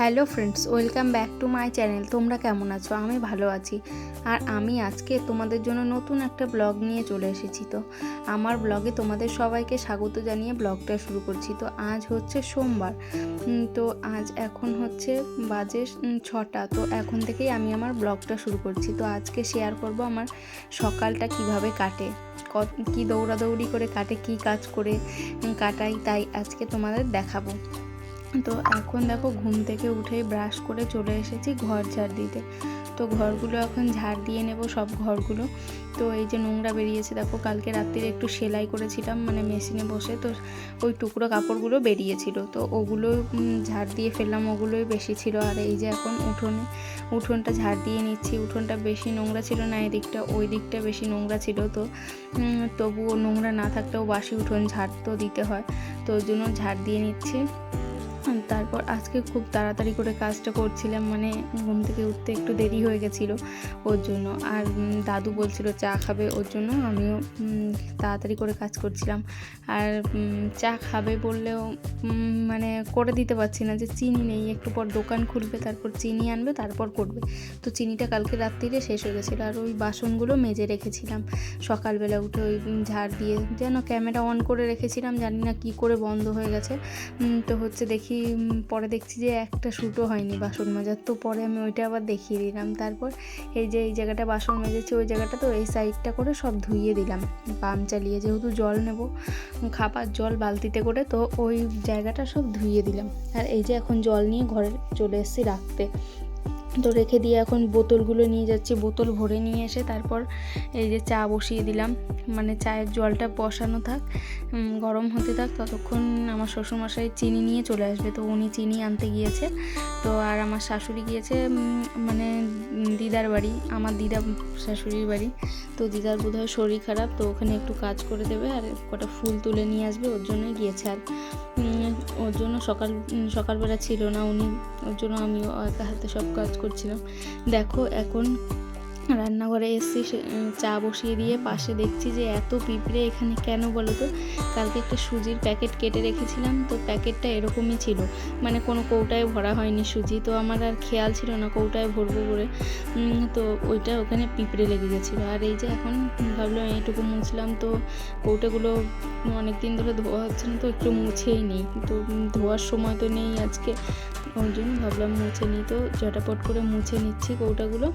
Hello friends, welcome back to my channel. তোমরা কেমন আছো? আমি ভালো আছি। আর আমি আজকে তোমাদের জন্য নতুন একটা ব্লগ নিয়ে চলে এসেছি। তো আমার ব্লগে তোমাদের সবাইকে স্বাগত জানিয়ে ব্লগটা শুরু করছি। তো আজ হচ্ছে সোমবার। তো আজ এখন হচ্ছে বাজে 6টা। তো এখন থেকেই আমি আমার ব্লগটা শুরু করছি। তো আজকে শেয়ার করব আমার সকালটা কিভাবে কাটে, কি দৌড়াদৌড়ি করে কাটে, কি কাজ করে কাটাই, তাই আজকে তোমাদের দেখাবো। তো এখন দেখো, ঘুম থেকে উঠেই ব্রাশ করে চলে এসেছি ঘর ঝাড় দিতে। তো ঘরগুলো এখন ঝাড় দিয়ে নেব, সব ঘরগুলো। তো এই যে নোংরা বেরিয়েছে দেখো, কালকে রাত্রিরে একটু সেলাই করেছিলাম মানে মেশিনে বসে, তো ওই টুকরো কাপড়গুলো বেরিয়েছিল, তো ওগুলো ঝাড় দিয়ে ফেললাম, ওগুলোই বেশি ছিল। আর এই যে এখন উঠোনটা ঝাড় দিয়ে নিচ্ছি। উঠোনটা বেশি নোংরা ছিল না, এদিকটা ওই দিকটা বেশি নোংরা ছিল। তো তবুও নোংরা না থাকলেও বাসি উঠোন ঝাড় তো দিতে হয়, তো ওই জন্য ঝাড় দিয়ে নিচ্ছি। তারপর আজকে খুব তাড়াতাড়ি করে কাজটা করছিলাম, মানে ঘুম থেকে উঠতে একটু দেরি হয়ে গেছিলো ওর জন্য। আর দাদু বলছিল চা খাবে, ওর জন্য আমিও তাড়াতাড়ি করে কাজ করছিলাম। আর চা খাবে বললেও মানে করে দিতে পারছি না, যে চিনি নেই। একটু পর দোকান খুলবে, তারপর চিনি আনবে, তারপর করবে। তো চিনিটা কালকে রাত্রিরে শেষ হয়ে গেছিলো। আর ওই বাসনগুলো মেজে রেখেছিলাম সকালবেলা উঠে, ওই ঝাড় দিয়ে যেন ক্যামেরা অন করে রেখেছিলাম, জানি না কি করে বন্ধ হয়ে গেছে। তো হচ্ছে পরে দেখছি যে একটা শ্যুটও হয়নি বাসন মাজার। তো পরে আমি ওইটা আবার দেখিয়ে দিলাম। তারপর এই যে এই জায়গাটা বাসন মেজেছে, ওই জায়গাটা তো এই সাইডটা করে সব ধুইয়ে দিলাম পাম্প চালিয়ে, যেহেতু জল নেব, খাবার জল বালতিতে করে, তো ওই জায়গাটা সব ধুইয়ে দিলাম। আর এই যে এখন জল নিয়ে ঘরে চলে এসেছি রাখতে। তো রেখে দিয়ে এখন বোতলগুলো নিয়ে যাচ্ছি, বোতল ভরে নিয়ে এসে তারপর এই যে চা বসিয়ে দিলাম। মানে চায়ের জলটা বসানো থাক, গরম হতে থাক, ততক্ষণ আমার শ্বশুরমশাই চিনি নিয়ে চলে আসবে। তো উনি চিনি আনতে গিয়েছে। তো আর আমার শাশুড়ি গিয়েছে মানে দিদার বাড়ি, আমার দিদা শাশুড়ির বাড়ি। তো দিদার বোধহয় শরীর খারাপ, তো ওখানে একটু কাজ করে দেবে আর কটা ফুল তুলে নিয়ে আসবে, ওর জন্যই গিয়েছে। আর ওর জন্য সকালবেলা ছিল না উনি, ওর জন্য আমিও একা হাতে সব কাজ করছিলাম। দেখো এখন রান্নাঘরে এসেছি, চা বসিয়ে দিয়ে পাশে দেখছি যে এত পিঁপড়ে এখানে কেন বলো তো। কালকে একটা সুজির প্যাকেট কেটে রেখেছিলাম, তো প্যাকেটটা এরকমই ছিল, মানে কোনো কৌটায় ভরা হয়নি সুজি। তো আমার আর খেয়াল ছিল না কৌটায় ভরবো করে, তো ওইটা ওখানে পিঁপড়ে লেগে গেছিলো। আর এই যে এখন ভাবলাম এইটুকু মুছলাম, তো কৌটাগুলো অনেক দিন ধরে ধোয়া হচ্ছে না, তো একটু মুছেই নিই। তো ধোয়ার সময় তো নেই আজকে, ওই জন্য ভাবলাম মুছে নিই। তো ঝটাপট করে মুছে নিচ্ছি কৌটাগুলো।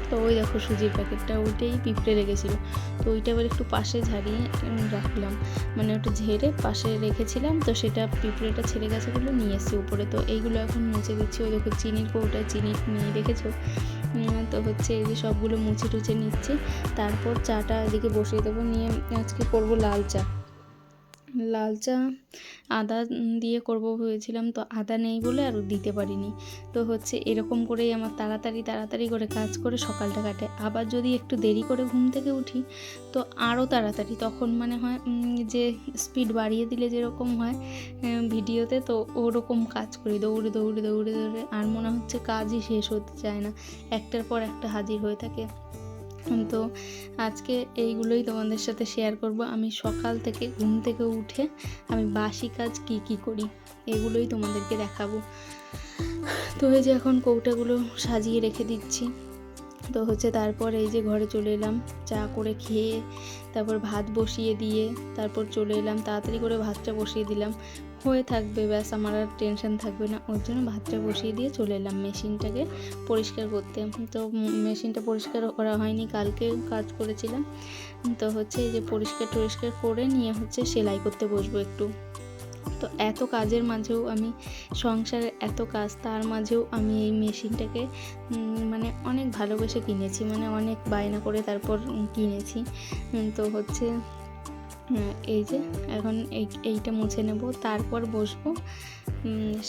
তো ওই দেখো সুজির প্যাকেটটা, ওইটাই পিঁপড়ে লেগেছিলো। তো ওইটা আবার একটু পাশে ঝাড়িয়ে রাখলাম, মানে ওটা ঝেড়ে পাশে রেখেছিলাম। তো সেটা পিঁপড়েটা ছেড়ে গেছে বলে নিয়ে এসেছি উপরে। তো এইগুলো এখন মুছে দিচ্ছি। ওই দেখো চিনির কৌটায় চিনি নিয়ে রেখেছো। তো হচ্ছে এই যে সবগুলো মুছে টুছে নিচ্ছি। তারপর চাটা এদিকে বসিয়ে দেবো। নিয়ে আজকে করবো লাল চা আদা দিয়ে করব ভেবেছিলাম, তো আদা নেই বলে আর দিতে পারিনি। তো হচ্ছে এরকম করেই আমার তাড়াতাড়ি করে কাজ করে সকালটা কাটে। আবার যদি একটু দেরি করে ঘুম থেকে উঠি তো আরও তাড়াতাড়ি, তখন মানে হয় যে স্পিড বাড়িয়ে দিলে যেরকম হয় ভিডিওতে, তো ওরকম কাজ করি, দৌড়ে দৌড়ে দৌড়ে দৌড়ে। আর মনে হচ্ছে কাজই শেষ হতে চায় না, একটার পর একটা হাজির হয়ে থাকে। তো আজকে এইগুলোই তোমাদের সাথে শেয়ার করব। আমি সকাল থেকে ঘুম থেকে উঠে আমি বাসি কাজ কি করি, এগুলোই তোমাদেরকে দেখাবো। তো এই যে এখন কৌটাগুলো সাজিয়ে রেখে দিচ্ছি। তো হচ্ছে তারপর এই যে ঘরে চলে এলাম, চা করে খেয়ে তারপর ভাত বসিয়ে দিয়ে তারপর চলে এলাম। তাড়াতাড়ি করে ভাতটা বসিয়ে দিলাম, হয়ে থাকবে, ব্যাস আমার আর টেনশন থাকবে না। ওর জন্য ভাতটা বসিয়ে দিয়ে চলে এলাম মেশিনটাকে পরিষ্কার করতে। তো মেশিনটা পরিষ্কার করা হয়নি, কালকে কাজ করেছিলাম। তো হচ্ছে এই যে পরিষ্কার করে নিয়ে হচ্ছে সেলাই করতে বসবো একটু। তো এত কাজের মাঝেও আমি, সংসারের এত কাজ, তার মাঝেও আমি এই মেশিনটাকে মানে অনেক ভালোবেসে কিনেছি, মানে অনেক বায়না করে তারপর কিনেছি। তো হচ্ছে এই যে এখন এইটা মুছে নেব, তারপর বসবো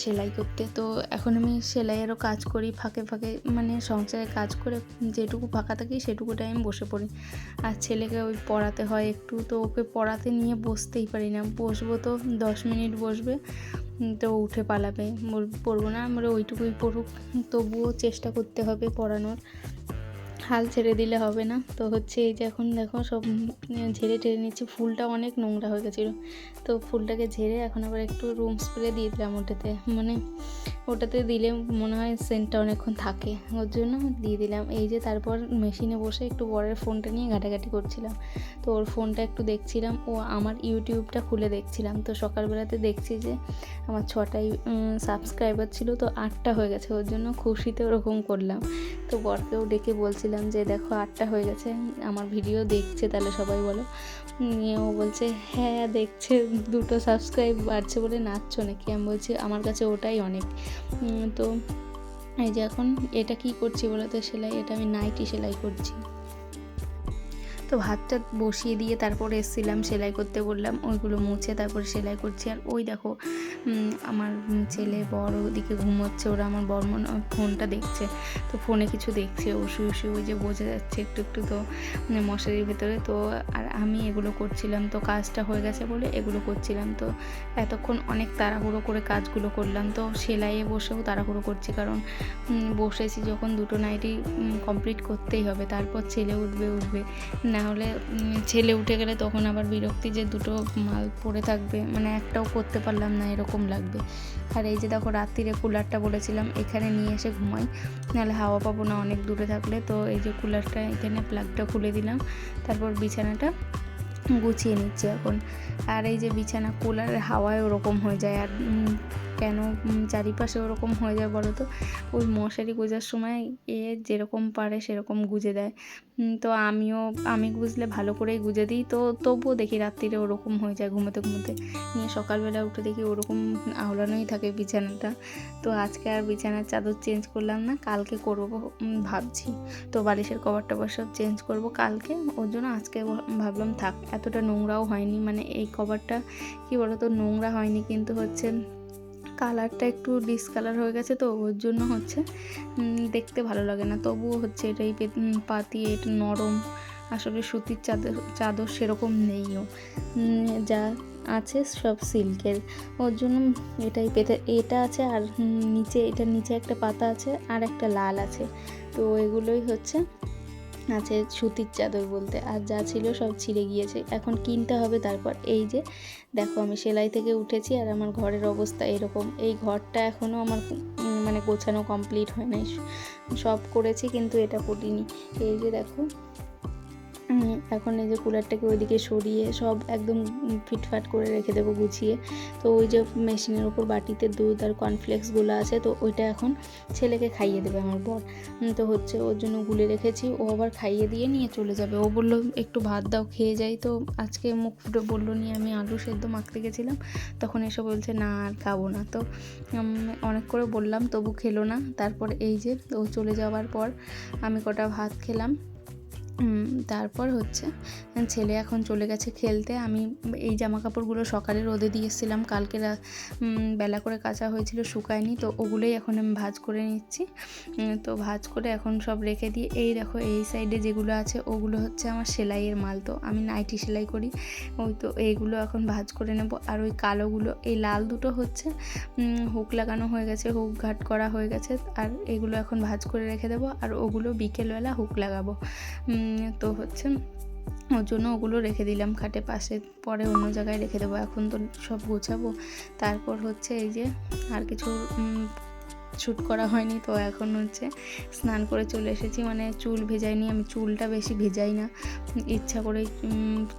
সেলাই করতে। তো এখন আমি সেলাইয়েরও কাজ করি ফাঁকে ফাঁকে, মানে সংসারে কাজ করে যেটুকু ফাঁকা থাকি সেটুকু টাইম বসে পড়ি। আর ছেলেকে ওই পড়াতে হয় একটু, তো ওকে পড়াতে নিয়ে বসতেই পারি না। বসবো তো 10 মিনিট বসবে, তো উঠে পালাবে, পড়বো না, আমরা ওইটুকুই পড়ুক, তবুও চেষ্টা করতে হবে পড়ানোর। হাল ছেড়ে দিলে হবে না। তো হচ্ছে এই যে এখন দেখো সব ঝেড়ে টেড়ে নিচ্ছি। ফুলটা অনেক নোংরা হয়ে গেছিলো, তো ফুলটাকে ঝেড়ে এখন আবার একটু রুম স্প্রে দিয়ে দিলাম ওটাতে, মানে ওটাতে দিলে মনে হয় সেন্টটা অনেকক্ষণ থাকে, ওর জন্য দিয়ে দিলাম। এই যে তারপর মেশিনে বসে একটু বরের ফোনটা নিয়ে ঘাটাঘাটি করছিলাম। তো ওর ফোনটা একটু দেখছিলাম, ও আমার ইউটিউবটা খুলে দেখছিলাম। তো সকালবেলাতে দেখছি যে আমার 6টাই সাবস্ক্রাইবার ছিল, তো 8টা হয়ে গেছে, ওর জন্য খুশিতে ওরকম করলাম। তো বরকেও ডেকে বলছিলাম যে দেখো 8টা হয়ে গেছে, আমার ভিডিও দেখছে তাহলে সবাই বলো। নিয়ে ও বলছে হ্যাঁ দেখছে, 2টো সাবস্ক্রাইব বাড়ছে বলে নাচছো নাকি। আমি বলছি আমার কাছে ওটাই অনেক। তো এই যে এখন এটা কি করছি বলো তো, সেলাই, এটা আমি নাইটি সেলাই করছি। তো ভাতটা বসিয়ে দিয়ে তারপরে এসেছিলাম, সেলাই করতে বললাম, ওইগুলো মুছে তারপরে সেলাই করছি। আর ওই দেখো আমার ছেলে বড় ওদিকে ঘুমোচ্ছে, ওরা আমার বড় ফোনটা দেখছে। তো ফোনে কিছু দেখছে, ও শুয়ে শুয়ে, ওই যে বোঝা যাচ্ছে একটু একটু, তো মশারির ভেতরে। তো আর আমি এগুলো করছিলাম, তো কাজটা হয়ে গেছে বলে এগুলো করছিলাম। তো এতক্ষণ অনেক তাড়াহুড়ো করে কাজগুলো করলাম। তো সেলাইয়ে বসেও তাড়াহুড়ো করছি, কারণ বসেছি যখন 2টো নাইটি কমপ্লিট করতেই হবে, তারপর ছেলে উঠবে না হলে ছেলে উঠে গেলে তখন আবার বিরক্তি যে 2টো মাল পড়ে থাকবে, মানে একটাও করতে পারলাম না এরকম লাগবে। আর এই যে দেখো রাত্রিরে কুলারটা বলেছিলাম এখানে নিয়ে এসে ঘুমাই, নাহলে হাওয়া পাবো না অনেক দূরে থাকলে। তো এই যে কুলারটা এখানে প্লাগটা খুলে দিলাম, তারপর বিছানাটা গুছিয়ে নিচ্ছি এখন। আর এই যে বিছানা কুলারের হাওয়ায় ওরকম হয়ে যায়। আর কেন চারিপাশে ওরকম হয়ে যায় বলো তো, ওই মশারি গোঁজার সময় যেরকম পারে সেরকম গুঁজে দেয়। তো আমি গুঁজলে ভালো করেই গুঁজে দিই, তো তবুও দেখি রাত্রিরে ওরকম হয়ে যায় ঘুমোতে ঘুমোতে। নিয়ে সকালবেলা উঠে দেখি ওরকম আওলানোই থাকে বিছানাটা। তো আজকে আর বিছানার চাদর চেঞ্জ করলাম না, কালকে করবো ভাবছি। তো বালিশের কভার টভার সব চেঞ্জ করব কালকে, ওর জন্য আজকে ভাবলাম থাক, এতটা নোংরাও হয়নি। মানে এই কভারটা কি বলো তো, নোংরা হয়নি কিন্তু হচ্ছে কালারটা একটু ডিসকালার হয়ে গেছে, তো ওর জন্য হচ্ছে দেখতে ভালো লাগে না। তবুও হচ্ছে এটাই পাতি, এটা নরম, আসলে সুতির চাদর সেরকম নেইও, যা আছে সব সিল্কের। ওর জন্য এটাই পেতে, এটা আছে। আর এটার নিচে একটা পাতা আছে আর একটা লাল আছে, তো এগুলোই হচ্ছে আছে সুতির চাদর বলতে। আর যা ছিল সব ছিঁড়ে গিয়েছে, এখন কিনতে হবে। তারপর এই যে দেখো আমি সেলাই থেকে উঠেছি আর আমার ঘরের অবস্থা এরকম। এই ঘরটা এখনও আমার মানে গোছানো কমপ্লিট হয় নাই, সব করেছি কিন্তু এটা করিনি। এই যে দেখো এখন এই যে কুলারটাকে ওইদিকে সরিয়ে সব একদম ফিটফাট করে রেখে দেবো গুছিয়ে। তো ওই যে মেশিনের ওপর বাটিতে দুধ আর কর্নফ্লেক্সগুলো আছে, তো ওইটা এখন ছেলেকে খাইয়ে দেবে আমার বর। তো হচ্ছে ওর জন্য গুলে রেখেছি, ও আবার খাইয়ে দিয়ে নিয়ে চলে যাবে। ও বললো একটু ভাত দাও খেয়ে যাই, তো আজকে মুখ ফুটে বললো নিয়ে আমি আলু সেদ্ধ মাখতে গেছিলাম, তখন এসে বলছে না আর খাবো না। তো অনেক করে বললাম তবু খেলো না। তারপর এই যে ও চলে যাওয়ার পর আমি কটা ভাত খেলাম। তারপর হচ্ছে ছেলে এখন চলে গেছে খেলতে। আমি এই জামা কাপড়গুলো সকালে রোদে দিয়ে এসেছিলাম, কালকে বেলা করে কাচা হয়েছিল, শুকায়নি, তো ওগুলোই এখন আমি ভাঁজ করে নিচ্ছি। তো ভাঁজ করে এখন সব রেখে দিয়ে, এই দেখো এই সাইডে যেগুলো আছে ওগুলো হচ্ছে আমার সেলাইয়ের মাল, তো আমি নাইটি সেলাই করি, ওই তো এইগুলো এখন ভাঁজ করে নেব। আর ওই কালোগুলো, এই লাল দুটো হচ্ছে হুক লাগানো হয়ে গেছে, হুক ঘাট করা হয়ে গেছে, আর এগুলো এখন ভাঁজ করে রেখে দেবো। আর ওগুলো বিকেলবেলা হুক লাগাবো। তো হচ্ছে ওর জন্য ওগুলো রেখে দিলাম খাটে পাশে, পরে অন্য জায়গায় রেখে দেবো। এখন তো সব গোছাবো। তারপর হচ্ছে এই যে আর কিছু শ্যুট করা হয়নি, তো এখন হচ্ছে স্নান করে চলে এসেছি। মানে চুল ভেজাইনি, আমি চুলটা বেশি ভেজাই না, ইচ্ছা করে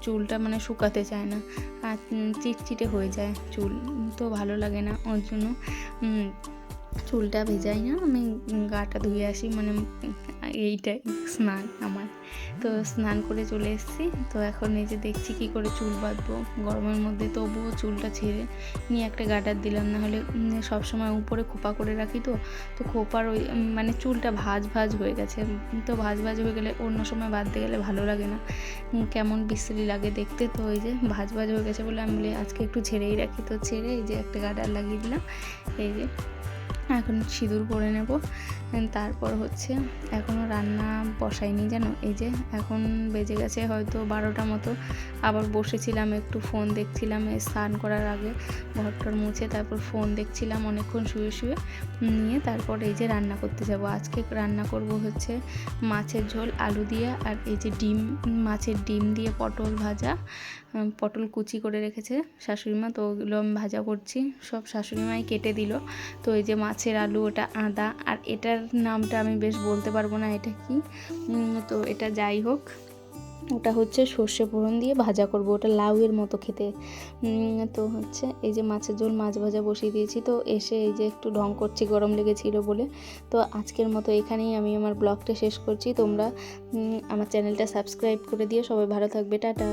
চুলটা মানে শুকাতে চায় না, আর চিটচিটে হয়ে যায় চুল, তো ভালো লাগে না, ওর জন্য চুলটা ভেজাই না, আমি গাটা ধুয়ে আসি, মানে এইটাই স্নান আমার। তো স্নান করে চলে এসেছি। তো এখন এই যে দেখছি কি করে চুল বাঁধবো গরমের মধ্যে, তবুও চুলটা ছেড়ে নিয়ে একটা গার্ডার দিলাম, না হলে সবসময় উপরে খোপা করে রাখি, তো খোপার ওই মানে চুলটা ভাঁজ হয়ে গেছে, তো ভাঁজ হয়ে গেলে অন্য সময় বাঁধতে গেলে ভালো লাগে না, কেমন বিশ্রী লাগে দেখতে। তো ওই যে ভাঁজ হয়ে গেছে বলে আমি বলি আজকে একটু ছেড়েই রাখি, তো ছেড়ে এই যে একটা গার্ডার লাগিয়ে দিলাম। এই যে এখন সিঁদুর পরে নেব। তারপর হচ্ছে এখনও রান্না বসাইনি জানো, এই যে এখন বেজে গেছে হয়তো 12টা মতো। আবার বসেছিলাম একটু ফোন দেখছিলাম এই স্নান করার আগে, ঘরটর মুছে তারপর ফোন দেখছিলাম অনেকক্ষণ শুয়ে শুয়ে নিয়ে। তারপর এই যে রান্না করতে যাব। আজকে রান্না করব হচ্ছে মাছের ঝোল আলু দিয়ে, আর এই যে ডিম, মাছের ডিম দিয়ে পটল ভাজা, পটল কুচি করে রেখেছে শাশুড়িমা, তো ওগুলো আমি ভাজা করছি, সব শাশুড়িমাই কেটে দিল। তো এই যে মাছের আলু, ওটা আদা, আর এটার নামটা আমি বেশ বলতে পারবো না এটা কি, তো এটা যাই হোক, ওটা হচ্ছে সর্ষে ফোড়ন দিয়ে ভাজা করব, ওটা লাউয়ের মতো খেতে। তো হচ্ছে এই যে মাছের ঝোল, মাছ ভাজা বসিয়ে দিয়েছি। তো এসে এই যে একটু ঢং করছি গরম লেগেছিল বলে। তো আজকের মতো এখানেই আমি আমার ব্লগটা শেষ করছি। তোমরা আমার চ্যানেলটা সাবস্ক্রাইব করে দিও। সবাই ভালো থাকবে, টাটা।